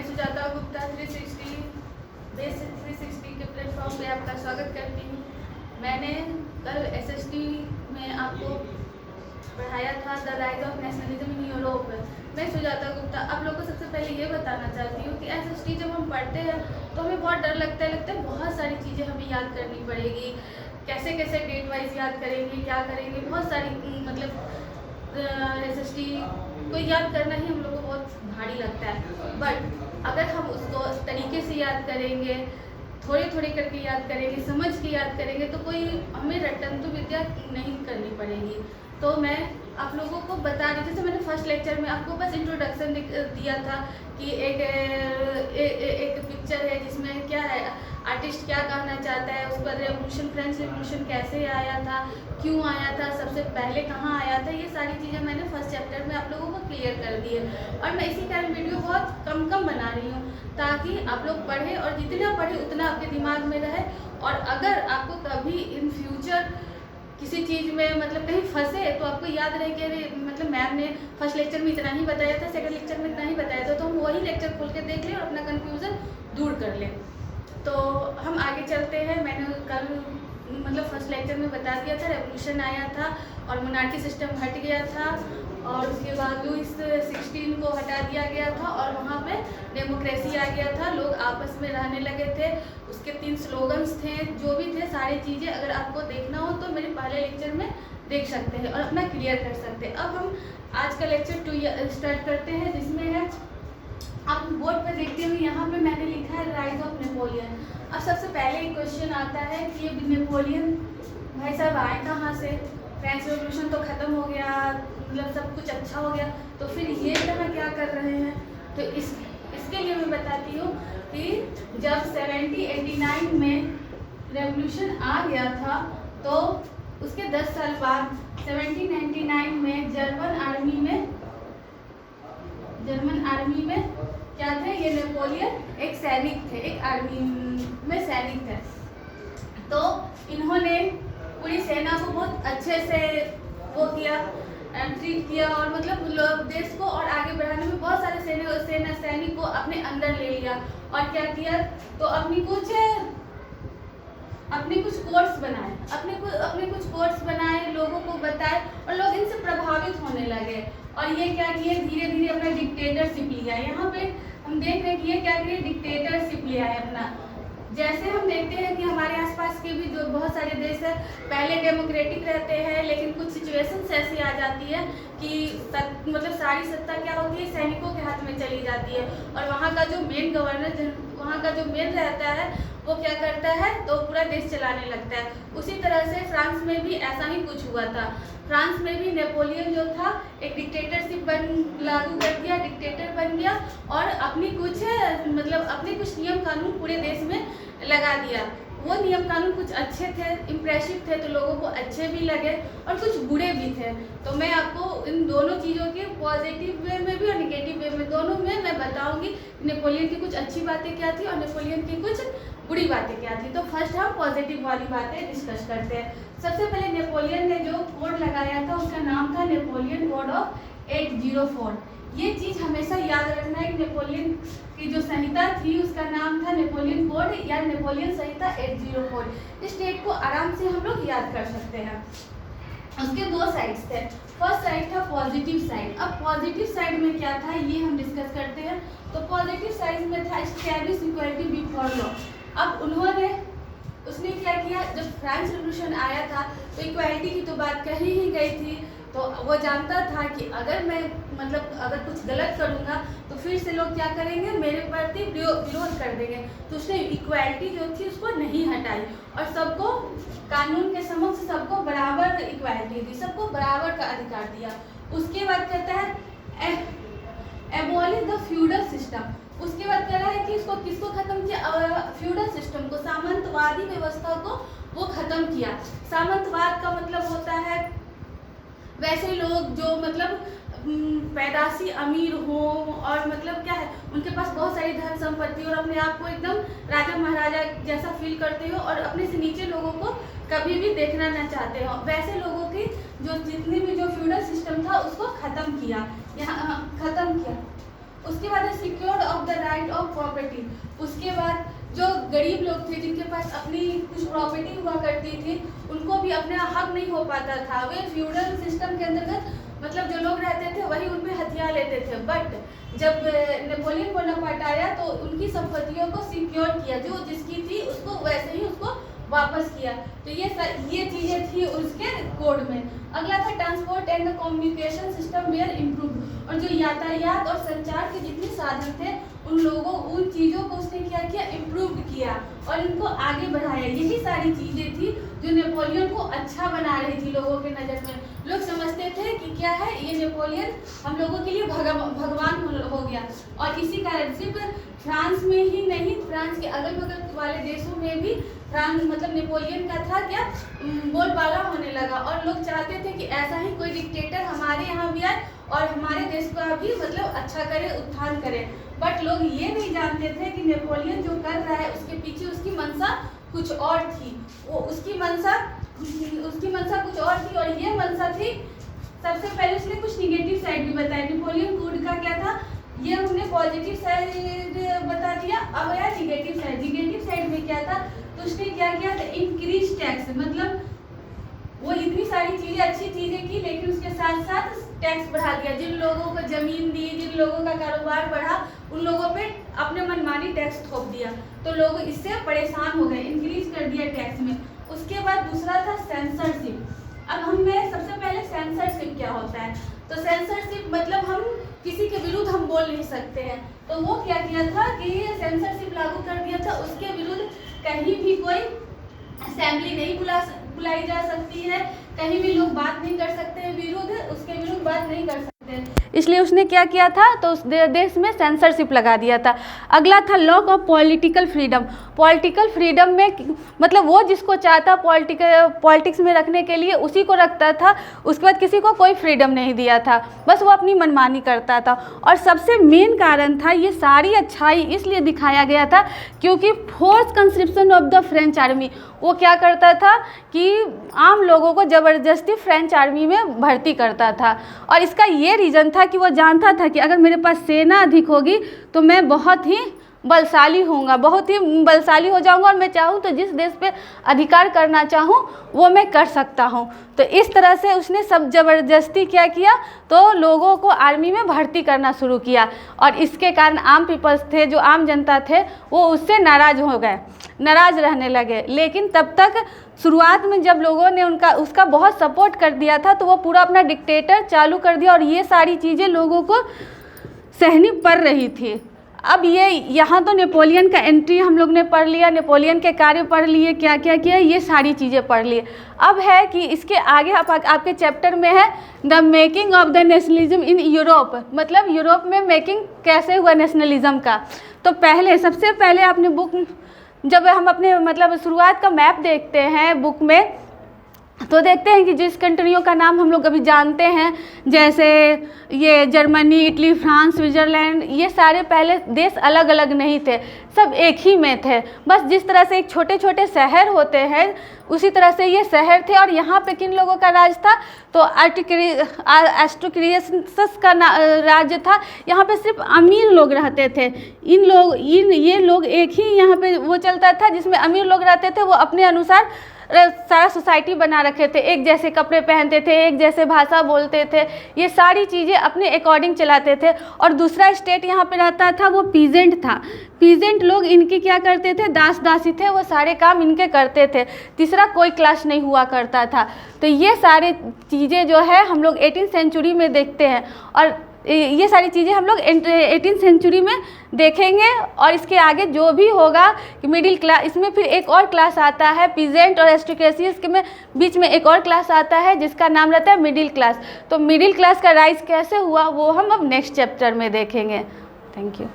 मैं सुजाता गुप्ता 360 बेसिक 360 के प्लेटफॉर्म पे आपका स्वागत करती हूँ। मैंने कल एसएसटी में आपको पढ़ाया था the rise of nationalism in Europe. मैं सुजाता गुप्ता आप लोगों को सबसे पहले ये बताना चाहती हूँ कि एसएसटी जब हम पढ़ते हैं तो हमें बहुत डर लगता है बहुत सारी चीज़ें हमें याद करनी पड़ेगी, कैसे कैसे डेट वाइज याद करेंगे, क्या करेंगे, बहुत सारी एसएसटी को याद करना ही हम लोग को बहुत भारी लगता है। बट अगर हम उसको तरीके से याद करेंगे, थोड़े थोड़े करके याद करेंगे, समझ के याद करेंगे तो कोई हमें रटंतु विद्या नहीं करनी पड़ेगी। तो मैं आप लोगों को बता रही, जैसे मैंने फर्स्ट लेक्चर में आपको बस इंट्रोडक्शन दिया था कि एक पिक्चर है जिसमें क्या है, आर्टिस्ट क्या कहना चाहता है, उस पर रेवोल्यूशन, फ्रेंच रेवोल्यूशन कैसे आया था, क्यों आया था, सबसे पहले कहाँ आया था, ये सारी चीज़ें मैंने फर्स्ट चैप्टर में आप लोगों को क्लियर कर दी है। और मैं इसी कारण वीडियो बहुत कम बना रही हूँ ताकि आप लोग पढ़ें और जितना पढ़ें उतना आपके दिमाग में रहे। और अगर आपको कभी इन फ्यूचर किसी चीज़ में कहीं फंसे तो आपको याद रहे कि मैम ने फर्स्ट लेक्चर में इतना ही बताया था, सेकंड लेक्चर में इतना ही बताया था, तो हम वही लेक्चर खोल के देख लें और अपना कन्फ्यूज़न दूर कर लें। तो हम आगे चलते हैं। मैंने कल फर्स्ट लेक्चर में बता दिया था रेवोल्यूशन आया था और मोनार्की सिस्टम हट गया था और उसके बाद लुईस 16 को हटा दिया गया था और वहाँ पे डेमोक्रेसी आ गया था, लोग आपस में रहने लगे थे। उसके 3 स्लोगन्स थे, जो भी थे सारी चीज़ें अगर आपको देखना हो तो मेरे पहले लेक्चर में देख सकते हैं और अपना क्लियर कर सकते हैं। अब हम आज का लेक्चर 2 स्टार्ट करते हैं, जिसमें है आप बोर्ड पर देखते हुए यहाँ पे मैंने लिखा है राइज ऑफ नेपोलियन। अब सबसे पहले एक क्वेश्चन आता है कि ये नेपोलियन भाई साहब आए कहाँ से, फ्रेंच रेवोल्यूशन तो ख़त्म हो गया, सब कुछ अच्छा हो गया, तो फिर ये यहाँ क्या कर रहे हैं। तो इसके लिए मैं बताती हूँ कि जब 1789 में रेवोल्यूशन आ गया था तो उसके 10 साल बाद 1799 में जर्मन आर्मी में क्या थे, ये नेपोलियन एक सैनिक थे, एक आर्मी में सैनिक थे। तो इन्होंने पूरी सेना को बहुत अच्छे से वो किया, ट्रीट किया और देश को और आगे बढ़ाने में बहुत सारे सैनिक को अपने अंदर ले लिया। और क्या किया, तो अपनी कुछ कोर्स बनाए, लोगों को बताए और लोग इनसे प्रभावित होने लगे। और ये क्या किए, धीरे धीरे अपना डिक्टेटरशिप लिया। यहाँ पे हम देख रहे हैं कि ये क्या किए, डिक्टेटरशिप लिया है अपना। जैसे हम देखते हैं कि हमारे आसपास के भी जो बहुत सारे देश है पहले डेमोक्रेटिक रहते हैं, लेकिन कुछ सिचुएशंस ऐसी आ जाती है कि सारी सत्ता क्या होती है, सैनिकों के हाथ में चली जाती है और वहाँ का जो मेन गवर्नर, वहाँ का जो मेन रहता है वो क्या करता है, तो पूरा देश चलाने लगता है। उसी तरह से फ्रांस में भी ऐसा ही कुछ हुआ था। फ्रांस में भी नेपोलियन जो था एक डिक्टेटरशिप लागू कर दिया, डिक्टेटर बन गया और अपने कुछ नियम कानून पूरे देश में लगा दिया। वो नियम कानून कुछ अच्छे थे, इम्प्रेसिव थे, तो लोगों को अच्छे भी लगे और कुछ बुरे भी थे। तो मैं आपको इन दोनों चीज़ों के पॉजिटिव वे में भी और निगेटिव वे में, दोनों में मैं बताऊंगी नेपोलियन की कुछ अच्छी बातें क्या थी और नेपोलियन की कुछ बुरी बातें क्या थी। तो फर्स्ट हम पॉजिटिव वाली बातें डिस्कस करते हैं। सबसे पहले नेपोलियन ने जो कोड लगाया था उसका नाम था नेपोलियन कोड ऑफ 804। ये चीज़ हमेशा याद रखना है कि नेपोलियन की जो संहिता थी उसका नाम था नेपोलियन कोड या नेपोलियन संहिता 804। इस डेट को आराम से हम लोग याद कर सकते हैं। उसके 2 साइड्स थे। फर्स्ट साइड था पॉजिटिव साइड। अब पॉजिटिव साइड में क्या था ये हम डिस्कस करते हैं। तो पॉजिटिव साइड में था एस्टैब्लिश इक्वालिटी बिफोर लॉ। अब उसने क्या किया, जब फ्रेंच रेवोल्यूशन आया था तो इक्वालिटी की तो बात कही ही गई थी, तो वो जानता था कि अगर मैं अगर कुछ गलत करूँगा तो फिर से लोग क्या करेंगे, मेरे प्रति विरोध कर देंगे। तो उसने इक्वालिटी जो थी उसको नहीं हटाई और सबको कानून के समक्ष सबको बराबर इक्वालिटी दी, सबको बराबर का अधिकार दिया। उसके बाद कहता है एबॉलिश द फ्यूडल सिस्टम। उसके बाद कह रहा है कि इसको किसको खत्म किया, फ्यूडल सिस्टम को, सामंतवादी व्यवस्था को वो खत्म किया। सामंतवाद का मतलब होता है वैसे लोग जो पैदाशी अमीर हो और क्या है, उनके पास बहुत सारी धन संपत्ति और अपने आप को एकदम राजा महाराजा जैसा फील करते हो और अपने से नीचे लोगों को कभी भी देखना ना चाहते हो, वैसे लोगों की जितनी भी जो फ्यूडल सिस्टम था उसको खत्म किया। उसके बाद secured of the right of property. उसके बाद जो गरीब लोग थे जिनके पास अपनी कुछ प्रॉपर्टी हुआ करती थी, उनको भी अपना हक नहीं हो पाता था। वे फ्यूडल सिस्टम के अंतर्गत मतलब जो लोग रहते थे वही उन पे हथियार लेते थे। बट जब नेपोलियन बोनापार्ट आया तो उनकी संपत्तियों को सिक्योर किया, जो जिसकी थी उसको वैसे ही उसको वापस किया। तो ये चीज़ें थी उसके कोड में। अगला था transport and communication system were improve. और जो यातायात और संचार के जितने साधन थे उन चीज़ों को उसने क्या किया, इम्प्रूव किया और इनको आगे बढ़ाया। यही सारी चीज़ें थी जो नेपोलियन को अच्छा बना रही थी लोगों के नज़र में। लोग समझते थे कि क्या है ये नेपोलियन हम लोगों के लिए भगवान हो गया। और इसी कारण सिर्फ फ्रांस में ही नहीं, फ्रांस के अगल बगल वाले देशों में भी फ्रांस मतलब नेपोलियन का था क्या बोलबाला होने लगा। और लोग चाहते थे कि ऐसा ही कोई डिक्टेटर हमारे यहाँ भी आए और हमारे देश का भी मतलब अच्छा करे, उत्थान करे। बट लोग ये नहीं जानते थे कि नेपोलियन जो कर रहा है उसके पीछे उसकी मंशा कुछ और थी। वो उसकी मंशा कुछ और थी। और ये मंशा थी, सबसे पहले उसने कुछ निगेटिव साइड भी बताया। नेपोलियन कोड का क्या था, ये हमने पॉजिटिव साइड बता दिया। अब आया निगेटिव साइड। निगेटिव साइड में क्या था, तो उसने क्या किया था, इंक्रीज टैक्स। मतलब वो इतनी सारी चीजें अच्छी चीजें की, लेकिन उसके साथ साथ टैक्स बढ़ा दिया। जिन लोगों को जमीन दी, जिन लोगों का कारोबार बढ़ा, उन लोगों पे अपने मनमानी टैक्स थोप दिया। तो लोग इससे परेशान हो गए, इंक्रीज कर दिया टैक्स में। उसके बाद दूसरा था सेंसरशिप। अब हमें सबसे पहले सेंसरशिप क्या होता है, तो सेंसरशिप मतलब हम किसी के विरुद्ध हम बोल नहीं सकते हैं। तो वो क्या किया था कि सेंसरशिप लागू कर दिया था। उसके विरुद्ध कहीं भी कोई असेंबली नहीं बुलाई जा सकती है, कहीं भी लोग बात नहीं कर सकते हैं विरुद्ध, उसके विरुद्ध बात नहीं कर सकते। इसलिए उसने क्या किया था, तो उस देश में सेंसरशिप लगा दिया था। अगला था law of political freedom. Political freedom में मतलब वो जिसको चाहता पॉलिटिक्स में रखने के लिए उसी को रखता था। उसके बाद किसी को कोई फ्रीडम नहीं दिया था, बस वो अपनी मनमानी करता था। और सबसे मेन कारण था, ये सारी अच्छाई इसलिए दिखाया गया था क्योंकि force conscription of the French army, वो क्या करता था कि आम लोगों को ज़बरदस्ती फ्रेंच आर्मी में भर्ती करता था। और इसका ये रीज़न था कि वो जानता था कि अगर मेरे पास सेना अधिक होगी तो मैं बहुत ही बलशाली होऊंगा, बहुत ही बलशाली हो जाऊंगा और मैं चाहूँ तो जिस देश पे अधिकार करना चाहूँ वो मैं कर सकता हूँ। तो इस तरह से उसने सब ज़बरदस्ती क्या किया, तो लोगों को आर्मी में भर्ती करना शुरू किया। और इसके कारण आम पीपल्स थे, जो आम जनता थे, वो उससे नाराज़ हो गए, नाराज़ रहने लगे। लेकिन तब तक शुरुआत में जब लोगों ने उसका बहुत सपोर्ट कर दिया था, तो वो पूरा अपना डिक्टेटर चालू कर दिया और ये सारी चीज़ें लोगों को सहनी पड़ रही थी। अब ये यहाँ तो नेपोलियन का एंट्री हम लोग ने पढ़ लिया, नेपोलियन के कार्य पढ़ लिए, क्या क्या किया, ये सारी चीज़ें पढ़ लिए। अब है कि इसके आगे आपके चैप्टर में है the making of the nationalism in Europe, मतलब यूरोप में मेकिंग कैसे हुआ नेशनलिज्म का। तो सबसे पहले आपने बुक, जब हम अपने मतलब शुरुआत का मैप देखते हैं बुक में, तो देखते हैं कि जिस कंट्रियों का नाम हम लोग अभी जानते हैं, जैसे ये जर्मनी, इटली, फ्रांस, स्विट्ज़रलैंड, ये सारे पहले देश अलग अलग नहीं थे, सब एक ही में थे। बस जिस तरह से एक छोटे छोटे शहर होते हैं उसी तरह से ये शहर थे। और यहाँ पे किन लोगों का राज था, तो एरिस्टोक्रेटस का राज्य था। यहाँ पे सिर्फ अमीर लोग रहते थे। ये लोग एक ही यहाँ पे वो चलता था जिसमें अमीर लोग रहते थे, वो अपने अनुसार सारा सोसाइटी बना रखे थे, एक जैसे कपड़े पहनते थे, एक जैसे भाषा बोलते थे, ये सारी चीज़ें अपने अकॉर्डिंग चलाते थे। और दूसरा स्टेट यहाँ पे रहता था वो पीजेंट था। पीजेंट लोग इनकी क्या करते थे, दासी थे, वो सारे काम इनके करते थे। तीसरा कोई क्लास नहीं हुआ करता था। तो ये सारे चीज़ें जो है हम लोग 18th सेंचुरी में देखते हैं, और ये सारी चीज़ें हम लोग 18th सेंचुरी में देखेंगे। और इसके आगे जो भी होगा कि मिडिल क्लास, इसमें फिर एक और क्लास आता है पीजेंट और एरिस्टोक्रेसी के में बीच में एक और क्लास आता है जिसका नाम रहता है मिडिल क्लास। तो मिडिल क्लास का राइज कैसे हुआ वो हम अब नेक्स्ट चैप्टर में देखेंगे। Thank you.